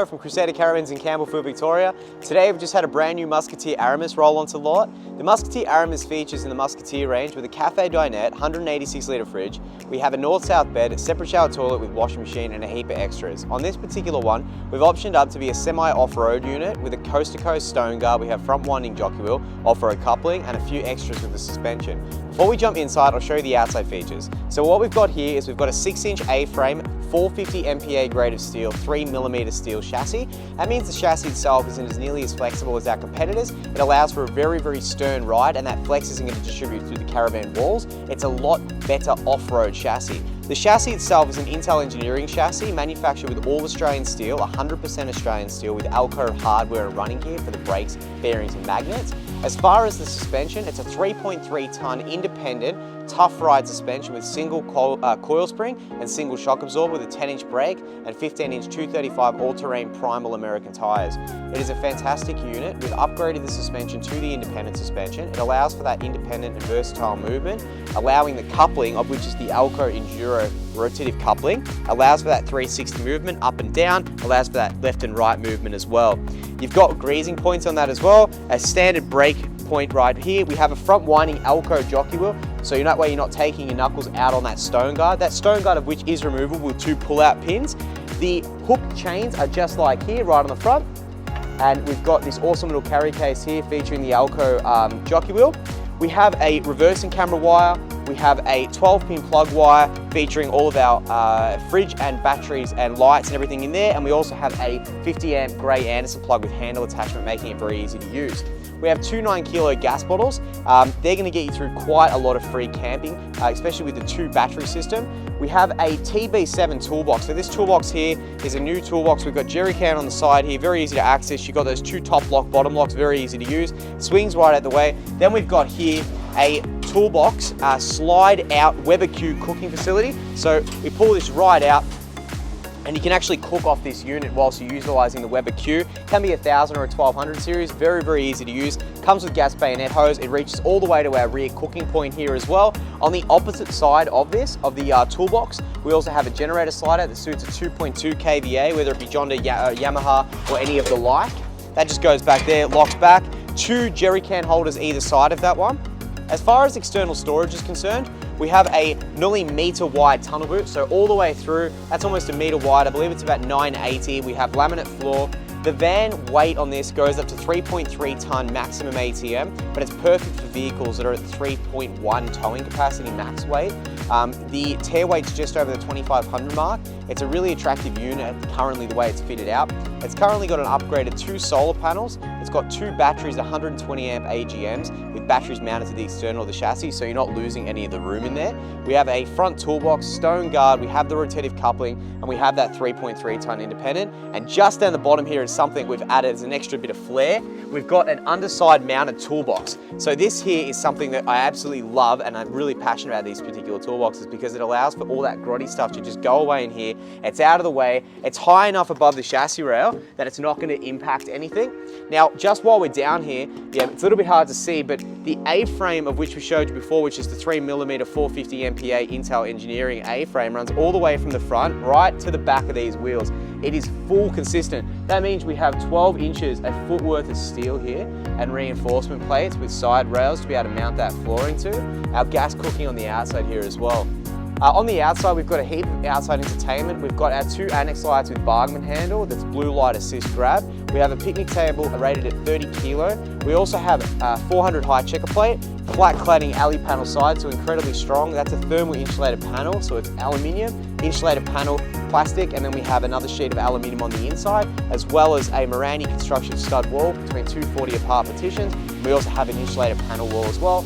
Dino from Crusader Caravans in Campbellfield, Victoria. Today we've just had a brand new Musketeer Aramis roll onto the lot. The Musketeer Aramis features in the Musketeer range with a cafe dinette, 186 litre fridge. We have a north-south bed, a separate shower toilet with washing machine and a heap of extras. On this particular one, we've optioned up to be a semi-off-road unit with a coast-to-coast stone guard. We have front winding jockey wheel, off-road coupling and a few extras with the suspension. Before we jump inside, I'll show you the outside features. So what we've got here is we've got a 6-inch A-frame, 450 MPa grade of steel, 3mm steel chassis. That means the chassis itself isn't as nearly as flexible as our competitors. It allows for a very, very stern ride, and that flex isn't going to distribute through the caravan walls. It's a lot better off-road chassis. The chassis itself is an Intel engineering chassis manufactured with all Australian steel, 100% Australian steel with ALKO hardware running here for the brakes, bearings and magnets. As far as the suspension, it's a 3.3 tonne independent tough ride suspension with single coil spring and single shock absorber with a 10-inch brake and 15-inch 235 all-terrain primal American tyres. It is a fantastic unit. We've upgraded the suspension to the independent suspension. It allows for that independent and versatile movement, allowing the coupling, of which is the ALKO Enduro rotative coupling, allows for that 360 movement up and down, allows for that left and right movement as well. You've got greasing points on that as well, a standard brake point right here. We have a front winding ALKO jockey wheel, so that way you're not taking your knuckles out on that stone guard. That stone guard of which is removable with 2 pull-out pins. The hook chains are just like here, right on the front. And we've got this awesome little carry case here featuring the ALKO jockey wheel. We have a reversing camera wire. We have a 12-pin plug wire featuring all of our fridge and batteries and lights and everything in there. And we also have a 50-amp grey Anderson plug with handle attachment, making it very easy to use. We have 2 9-kilo gas bottles. They're going to get you through quite a lot of free camping, especially with the 2 battery system. We have a TB7 toolbox. So this toolbox here is a new toolbox. We've got jerry can on the side here, very easy to access. You've got those 2 top lock, bottom locks, very easy to use. Swings right out the way. Then we've got here a Toolbox slide out Weber Q cooking facility. So we pull this right out and you can actually cook off this unit whilst you're utilising the Weber Q. Can be a 1000 or a 1200 series, very, very easy to use. Comes with gas bayonet hose. It reaches all the way to our rear cooking point here as well. On the opposite side of this, of the toolbox, we also have a generator slider that suits a 2.2 kVA, whether it be Honda, Yamaha or any of the like. That just goes back there, locks back. 2 jerry can holders either side of that one. As far as external storage is concerned, we have a nearly metre wide tunnel boot, so all the way through, that's almost a metre wide. I believe it's about 980. We have laminate floor. The van weight on this goes up to 3.3 tonne maximum ATM, but it's perfect for vehicles that are at 3.1 towing capacity max weight. The tear weight's just over the 2500 mark. It's a really attractive unit currently the way it's fitted out. It's currently got an upgraded 2 solar panels. It's got 2 batteries, 120 amp AGMs with batteries mounted to the external of the chassis, so you're not losing any of the room in there. We have a front toolbox, stone guard, we have the rotative coupling, and we have that 3.3 tonne independent. And just down the bottom here is something we've added as an extra bit of flair. We've got an underside mounted toolbox. So this here is something that I absolutely love, and I'm really passionate about these particular toolboxes because it allows for all that grotty stuff to just go away in here. It's out of the way. It's high enough above the chassis rail that it's not going to impact anything. Now, just while we're down here, it's a little bit hard to see, but the A-frame of which we showed you before, which is the 3mm 450 MPa Intel engineering A-frame, runs all the way from the front right to the back of these wheels. It is full consistent. That means we have 12 inches, a foot worth of steel here and reinforcement plates with side rails to be able to mount that flooring to. Our gas cooking on the outside here as well. On the outside, we've got a heap of outside entertainment. We've got our 2 annex lights with Bargman handle, that's blue light assist grab. We have a picnic table rated at 30 kilo. We also have a 400 high checker plate, flat cladding alley panel side, so incredibly strong. That's a thermal insulated panel, so it's aluminium, insulated panel, plastic, and then we have another sheet of aluminium on the inside, as well as a Meranti construction stud wall between 2 40 apart partitions. We also have an insulated panel wall as well.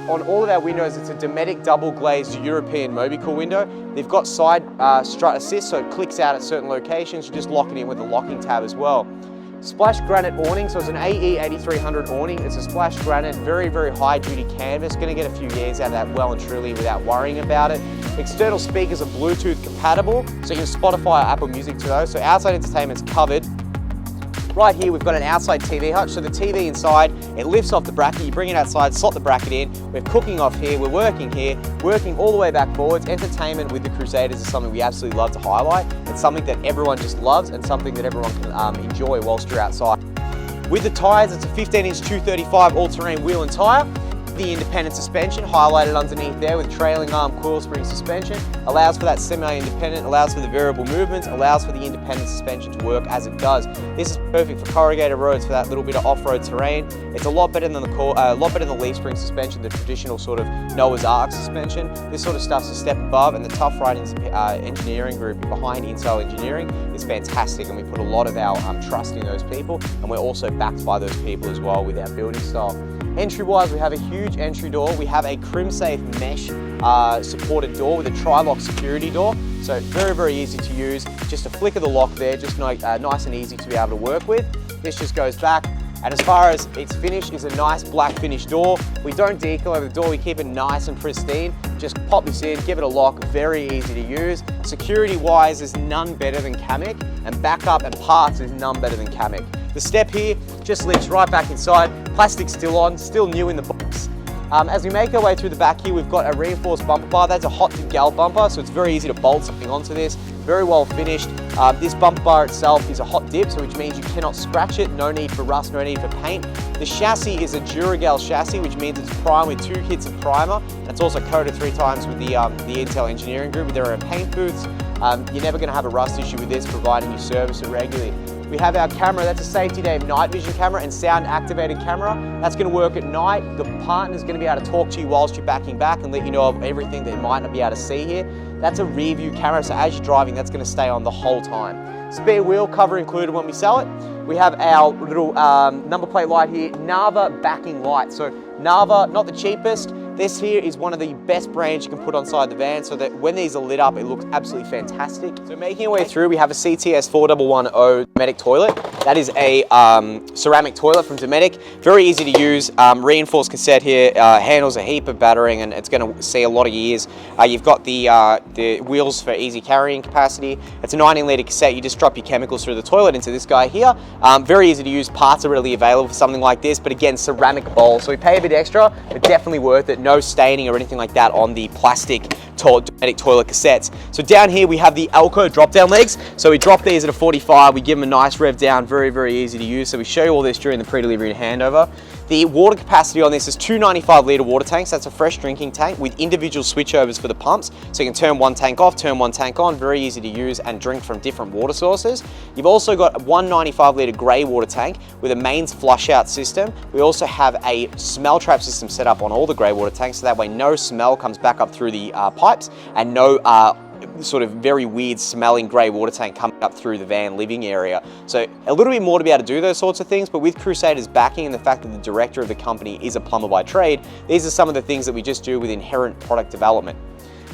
On all of our windows, it's a Dometic double glazed European Mobicool window. They've got side strut assist, so it clicks out at certain locations. You just lock it in with a locking tab as well. Splash granite awning, so it's an AE 8300 awning. It's a splash granite, very, very high duty canvas. Gonna get a few years out of that well and truly without worrying about it. External speakers are Bluetooth compatible, so you can Spotify or Apple Music to those. So outside entertainment's covered. Right here we've got an outside TV hutch, so the TV inside, it lifts off the bracket, you bring it outside, slot the bracket in, we're cooking off here, we're working here, working all the way back forwards. Entertainment with the Crusaders is something we absolutely love to highlight. It's something that everyone just loves and something that everyone can enjoy whilst you're outside. With the tyres, it's a 15-inch 235 all-terrain wheel and tyre. The independent suspension highlighted underneath there with trailing arm coil spring suspension, allows for that semi-independent, allows for the variable movements, allows for the independent suspension to work as it does. This is perfect for corrugated roads, for that little bit of off-road terrain. It's a lot better than the leaf spring suspension, the traditional sort of Noah's Ark suspension. This sort of stuff's a step above, and the tough riding engineering group behind Insulated Engineering is fantastic, and we put a lot of our trust in those people, and we're also backed by those people as well with our building style. Entry-wise, we have a huge entry door. We have a crim-safe mesh supported door with a tri-lock security door. So very, very easy to use. Just a flick of the lock there, just nice and easy to be able to work with. This just goes back. And as far as its finish, is a nice black finish door. We don't decal over the door, we keep it nice and pristine. Just pop this in, give it a lock, very easy to use. Security-wise, is none better than Camic, and backup and parts is none better than Camic. The step here just lifts right back inside, plastic's still on, still new in the box. As we make our way through the back here, we've got a reinforced bumper bar. That's a hot dip gal bumper, so it's very easy to bolt something onto this. Very well finished. This bumper bar itself is a hot dip, so which means you cannot scratch it. No need for rust, no need for paint. The chassis is a Duragal chassis, which means it's primed with 2 hits of primer. It's also coated 3 times with the Intel Engineering Group with their own paint booths. You're never going to have a rust issue with this, providing you service it regularly. We have our camera, that's a Safety Dave night vision camera and sound activated camera. That's going to work at night. The partner's going to be able to talk to you whilst you're backing back and let you know of everything that you might not be able to see here. That's a rear view camera, so as you're driving, that's going to stay on the whole time. Spare wheel cover included when we sell it. We have our little number plate light here, Nava backing light. So Nava, not the cheapest. This here is one of the best brands you can put inside the van, so that when these are lit up, it looks absolutely fantastic. So making our way through, we have a CTS 4110 Dometic toilet. That is a ceramic toilet from Dometic. Very easy to use, reinforced cassette here, handles a heap of battering, and it's going to see a lot of years. You've got the wheels for easy carrying capacity. It's a 19-litre cassette. You just drop your chemicals through the toilet into this guy here. Very easy to use. Parts are readily available for something like this, but again, ceramic bowl. So we pay a bit extra, but definitely worth it. No staining or anything like that on the plastic Dometic toilet cassettes. So down here we have the ALKO drop-down legs. So we drop these at a 45. We give them a nice rev down. Very, very easy to use. So we show you all this during the pre-delivery handover. The water capacity on this is 2 95-litre water tanks. That's a fresh drinking tank with individual switchovers for the pumps. So you can turn one tank off, turn one tank on. Very easy to use and drink from different water sources. You've also got one 95-litre grey water tank with a mains flush out system. We also have a smell trap system set up on all the grey water tanks, so that way no smell comes back up through the pipes and no sort of very weird smelling grey water tank coming up through the van living area. So a little bit more to be able to do those sorts of things, but with Crusader's backing and the fact that the director of the company is a plumber by trade, these are some of the things that we just do with inherent product development.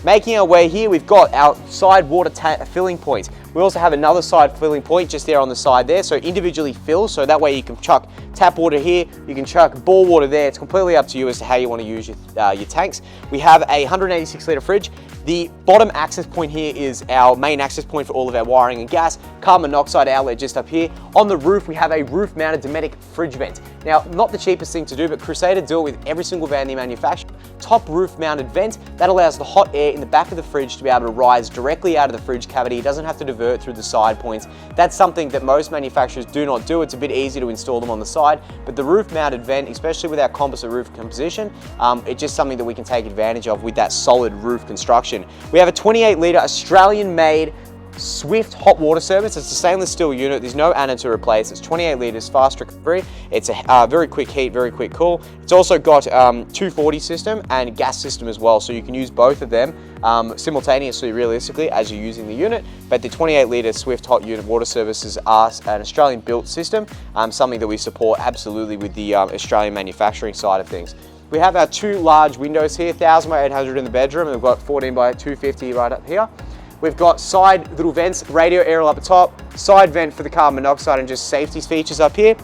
Making our way here, we've got our side water filling point. We also have another side filling point just there on the side there, so individually fill, so that way you can chuck tap water here, you can chuck bore water there. It's completely up to you as to how you want to use your tanks. We have a 186-litre fridge. The bottom access point here is our main access point for all of our wiring and gas. Carbon monoxide outlet just up here. On the roof, we have a roof-mounted Dometic fridge vent. Now, not the cheapest thing to do, but Crusader do it with every single van they manufacture. Top roof-mounted vent, that allows the hot air in the back of the fridge to be able to rise directly out of the fridge cavity. It doesn't have to divert through the side points. That's something that most manufacturers do not do. It's a bit easy to install them on the side, but the roof-mounted vent, especially with our composite roof composition, it's just something that we can take advantage of with that solid roof construction. We have a 28-litre Australian-made Swift hot water service. It's a stainless steel unit. There's no anode to replace. It's 28 litres, fast recovery. It's a very quick heat, very quick cool. It's also got 240 system and gas system as well, so you can use both of them simultaneously, realistically, as you're using the unit. But the 28 litre Swift hot unit water services are an Australian built system, something that we support absolutely with the Australian manufacturing side of things. We have our 2 large windows here, 1000 by 800 in the bedroom, and we've got 14 by 250 right up here. We've got side little vents, radio aerial up the top, side vent for the carbon monoxide and just safety features up here.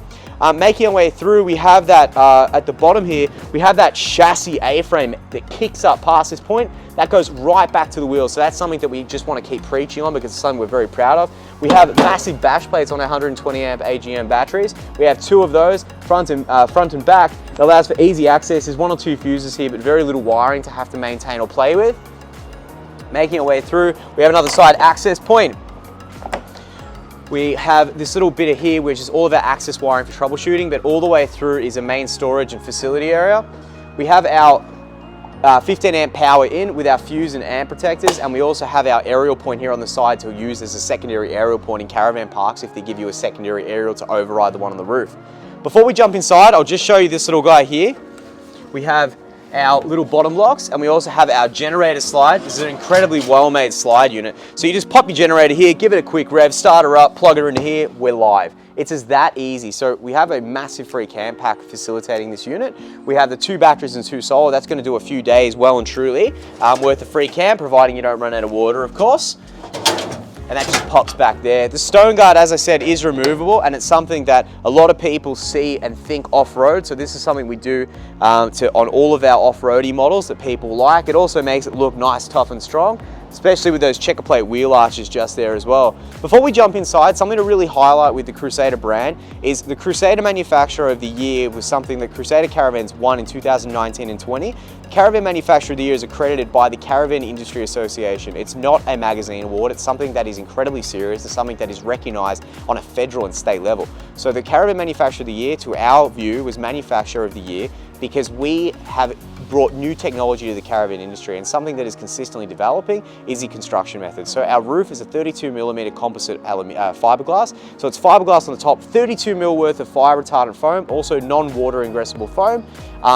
Making our way through, we have that at the bottom here, we have that chassis A-frame that kicks up past this point. That goes right back to the wheels, so that's something that we just want to keep preaching on because it's something we're very proud of. We have massive bash plates on our 120 amp AGM batteries. We have 2 of those, front and back. That allows for easy access. There's 1 or 2 fuses here, but very little wiring to have to maintain or play with. Making our way through, we have another side access point. We have this little bit here, which is all of our access wiring for troubleshooting, but all the way through is a main storage and facility area. We have our 15 amp power in with our fuse and amp protectors, and we also have our aerial point here on the side to use as a secondary aerial point in caravan parks if they give you a secondary aerial to override the one on the roof. Before we jump inside, I'll just show you this little guy here. We have our little bottom locks, and we also have our generator slide. This is an incredibly well-made slide unit. So you just pop your generator here, give it a quick rev, start her up, plug her into here, we're live. It's as that easy. So we have a massive free cam pack facilitating this unit. We have the 2 batteries and 2 solar. That's going to do a few days well and truly worth of free cam, providing you don't run out of water, of course. And that just pops back there. The stone guard, as I said, is removable, and it's something that a lot of people see and think off-road. So this is something we do on all of our off-roady models that people like. It also makes it look nice, tough and strong, especially with those checker plate wheel arches just there as well. Before we jump inside, something to really highlight with the Crusader brand is the Crusader Manufacturer of the Year was something that Crusader Caravans won in 2019 and 20. Caravan Manufacturer of the Year is accredited by the Caravan Industry Association. It's not a magazine award, it's something that is incredibly serious, it's something that is recognised on a federal and state level. So the Caravan Manufacturer of the Year, to our view, was Manufacturer of the Year because we have brought new technology to the caravan industry, and something that is consistently developing is the construction method. So our roof is a 32mm composite fiberglass. So it's fiberglass on the top, 32mm worth of fire retardant foam, also non-water ingressible foam.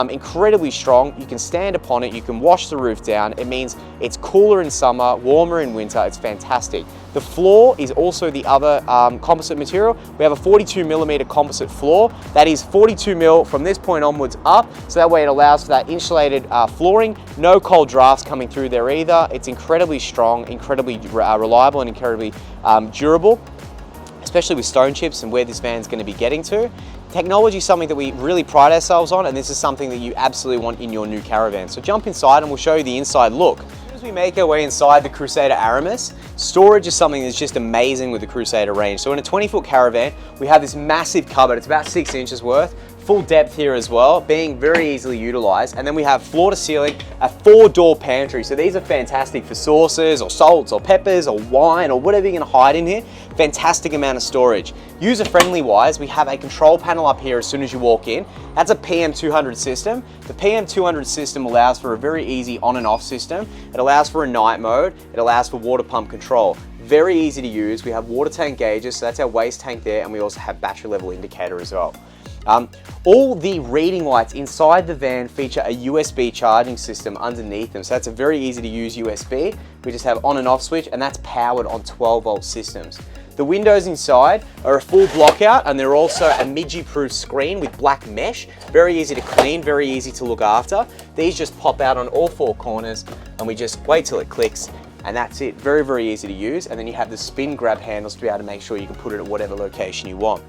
Incredibly strong. You can stand upon it, you can wash the roof down. It means it's cooler in summer, warmer in winter. It's fantastic. The floor is also the other composite material. We have a 42mm composite floor. That is 42mm from this point onwards up, so that way it allows for that insulated flooring. No cold drafts coming through there either. It's incredibly strong, incredibly reliable, and incredibly durable, especially with stone chips and where this van's going to be getting to. Technology is something that we really pride ourselves on, and this is something that you absolutely want in your new caravan. So jump inside and we'll show you the inside look. As we make our way inside the Crusader Aramis, storage is something that's just amazing with the Crusader range. So in a 20-foot caravan, we have this massive cupboard. It's about 6 inches worth. Full depth here as well, being very easily utilized. And then we have floor to ceiling, a 4-door pantry. So these are fantastic for sauces or salts or peppers or wine or whatever you're gonna hide in here. Fantastic amount of storage. User-friendly wise, we have a control panel up here as soon as you walk in. That's a PM200 system. The PM200 system allows for a very easy on and off system. It allows for a night mode. It allows for water pump control. Very easy to use. We have water tank gauges, so that's our waste tank there, and we also have battery level indicator as well. All the reading lights inside the van feature a USB charging system underneath them, so that's a very easy to use USB. We just have on and off switch, and that's powered on 12-volt systems. The windows inside are a full block out, and they're also a midgie-proof screen with black mesh. Very easy to clean, very easy to look after. These just pop out on all 4 corners, and we just wait till it clicks, and that's it. Very, very easy to use. And then you have the spin grab handles to be able to make sure you can put it at whatever location you want.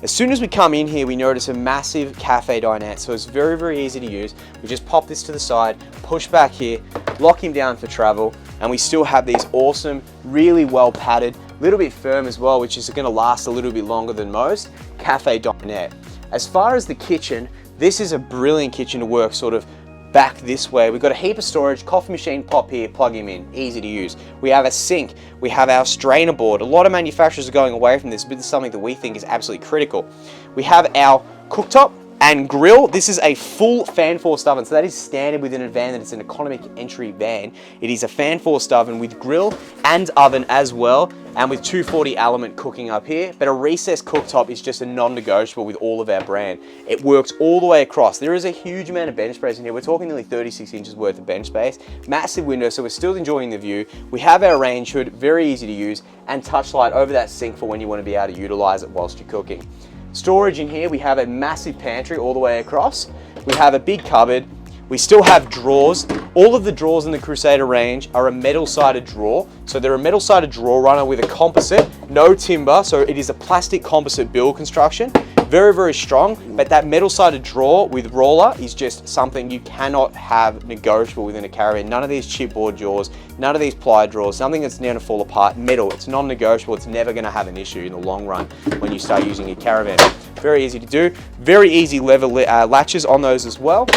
As soon as we come in here, we notice a massive cafe dinette, so it's very, very easy to use. We just pop this to the side, push back here, lock him down for travel, and we still have these awesome, really well padded, little bit firm as well, which is going to last a little bit longer than most, cafe dinette. As far as the kitchen, this is a brilliant kitchen to work sort of back this way. We've got a heap of storage, coffee machine, pop here, plug him in, easy to use. We have a sink, we have our strainer board. A lot of manufacturers are going away from this, but this is something that we think is absolutely critical. We have our cooktop and grill. This is a full fan forced oven, so that is standard within a van, that it's an economic entry van. It is a fan forced oven with grill and oven as well, and with 240 element cooking up here. But a recessed cooktop is just a non-negotiable with all of our brand. It works all the way across. There is a huge amount of bench space in here. We're talking nearly 36 inches worth of bench space. Massive window, so we're still enjoying the view. We have our range hood, very easy to use, and touch light over that sink for when you want to be able to utilize it whilst you're cooking. Storage in here, we have a massive pantry all the way across. We have a big cupboard. We still have drawers. All of the drawers in the Crusader range are a metal-sided drawer. So they're a metal-sided drawer runner with a composite, no timber, so it is a plastic composite build construction. Very, very strong, but that metal-sided drawer with roller is just something you cannot have negotiable within a caravan. None of these chipboard drawers, none of these ply drawers, something that's never fall apart. Metal, it's non-negotiable. It's never going to have an issue in the long run when you start using your caravan. Very easy to do. Very easy lever latches on those as well.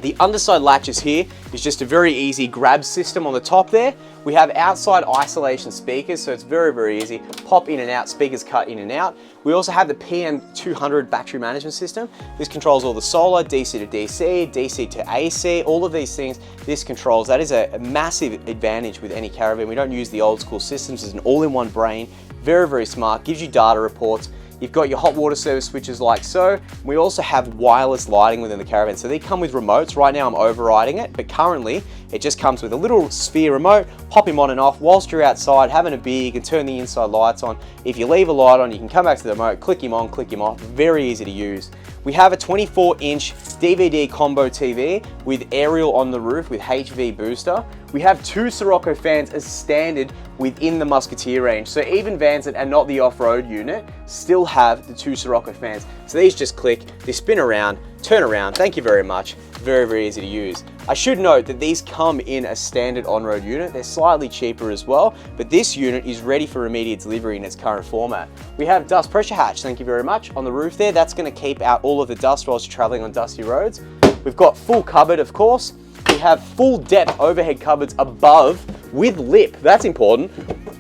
The underside latches here is just a very easy grab system on the top there. We have outside isolation speakers, so it's very, very easy. Pop in and out, speakers cut in and out. We also have the PM200 battery management system. This controls all the solar, DC to DC, DC to AC, all of these things. This controls, that is a massive advantage with any caravan. We don't use the old school systems. It's an all-in-one brain. Very, very smart, gives you data reports. You've got your hot water service switches like so. We also have wireless lighting within the caravan. So they come with remotes. Right now I'm overriding it, but currently it just comes with a little sphere remote. Pop him on and off whilst you're outside having a beer. You can turn the inside lights on. If you leave a light on, you can come back to the remote, click him on, click him off. Very easy to use. We have a 24-inch DVD combo TV with aerial on the roof with HV booster. We have 2 Sirocco fans as standard within the Musketeer range. So even vans that are not the off-road unit still have the 2 Sirocco fans. So these just click, they spin around, turn around. Thank you very much. Very, very easy to use. I should note that these come in a standard on-road unit. They're slightly cheaper as well, but this unit is ready for immediate delivery in its current format. We have dust pressure hatch, thank you very much, on the roof there. That's going to keep out all of the dust whilst you're traveling on dusty roads. We've got full cupboard, of course. We have full depth overhead cupboards above with lip. That's important.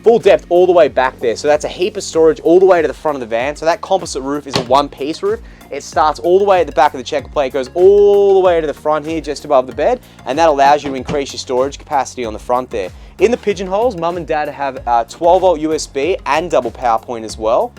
Full depth all the way back there. So that's a heap of storage all the way to the front of the van. So that composite roof is a one-piece roof. It starts all the way at the back of the checker plate, goes all the way to the front here, just above the bed, and that allows you to increase your storage capacity on the front there. In the pigeonholes, mum and dad have 12-volt USB and double power point as well.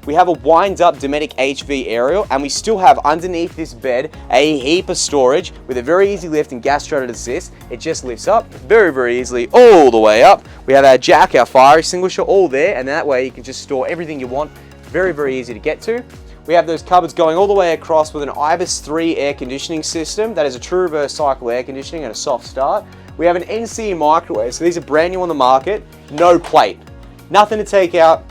We have a wind-up Dometic HV aerial, and we still have underneath this bed a heap of storage with a very easy lift and gas-throttling assist. It just lifts up very, very easily all the way up. We have our jack, our fire extinguisher, all there, and that way you can just store everything you want. Very, very easy to get to. We have those cupboards going all the way across with an IBIS 3 air conditioning system. That is a true reverse cycle air conditioning and a soft start. We have an NCE microwave, so these are brand new on the market. No plate, nothing to take out.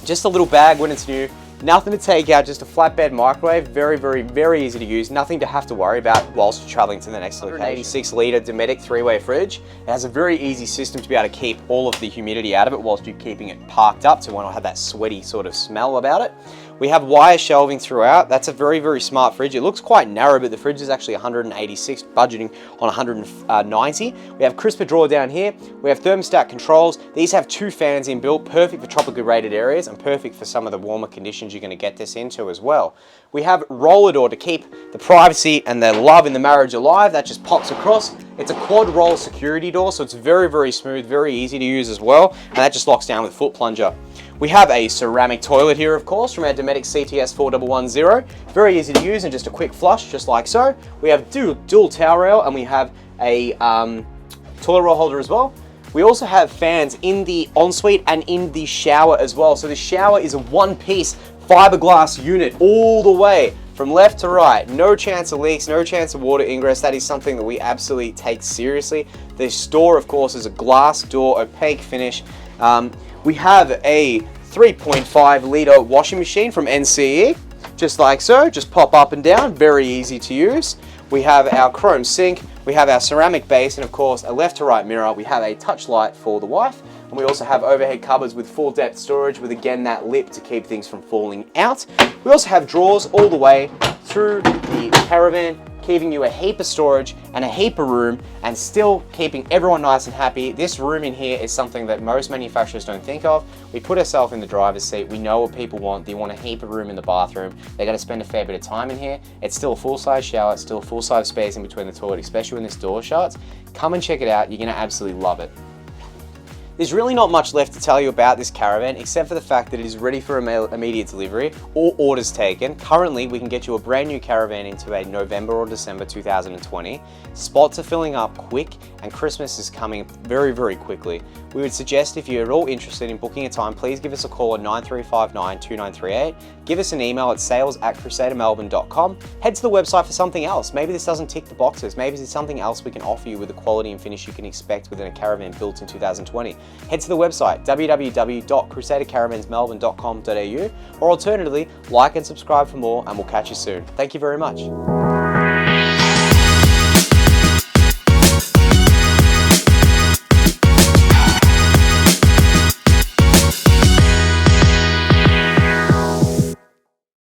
Just a little bag when it's new, nothing to take out, just a flatbed microwave. Very, very, very easy to use. Nothing to have to worry about whilst you're traveling to the next location. 186-litre Dometic 3-way fridge. It has a very easy system to be able to keep all of the humidity out of it whilst you're keeping it parked up, so it won't have that sweaty sort of smell about it. We have wire shelving throughout. That's a very, very smart fridge. It looks quite narrow, but the fridge is actually 186, budgeting on 190. We have crisper drawer down here. We have thermostat controls. These have 2 fans inbuilt, perfect for tropically rated areas and perfect for some of the warmer conditions you're going to get this into as well. We have roller door to keep the privacy and the love in the marriage alive. That just pops across. It's a quad roll security door, so it's very, very smooth, very easy to use as well. And that just locks down with foot plunger. We have a ceramic toilet here, of course, from our Dometic CTS 4110. Very easy to use and just a quick flush, just like so. We have dual towel rail, and we have a toilet roll holder as well. We also have fans in the ensuite and in the shower as well. So the shower is a one-piece fiberglass unit all the way from left to right. No chance of leaks, no chance of water ingress. That is something that we absolutely take seriously. The door, of course, is a glass door, opaque finish. We have a 3.5 litre washing machine from NCE, just like so, just pop up and down, very easy to use. We have our chrome sink, we have our ceramic base, and of course a left to right mirror. We have a touch light for the wife, and we also have overhead cupboards with full depth storage with again that lip to keep things from falling out. We also have drawers all the way through the caravan, keeping you a heap of storage and a heap of room and still keeping everyone nice and happy. This room in here is something that most manufacturers don't think of. We put ourselves in the driver's seat. We know what people want. They want a heap of room in the bathroom. They're gonna spend a fair bit of time in here. It's still a full-size shower. It's still a full-size space in between the toilet, especially when this door shuts. Come and check it out. You're gonna absolutely love it. There's really not much left to tell you about this caravan except for the fact that it is ready for immediate delivery or orders taken. Currently, we can get you a brand new caravan into a November or December 2020. Spots are filling up quick and Christmas is coming very, very quickly. We would suggest if you're at all interested in booking a time, please give us a call at 9359-2938. Give us an email at sales@crusadermelbourne.com. Head to the website for something else. Maybe this doesn't tick the boxes. Maybe there's something else we can offer you with the quality and finish you can expect within a caravan built in 2020. head to the website www.crusadercaravans melbourne.com.au, or alternatively, like and subscribe for more, and we'll catch you soon. Thank you very much.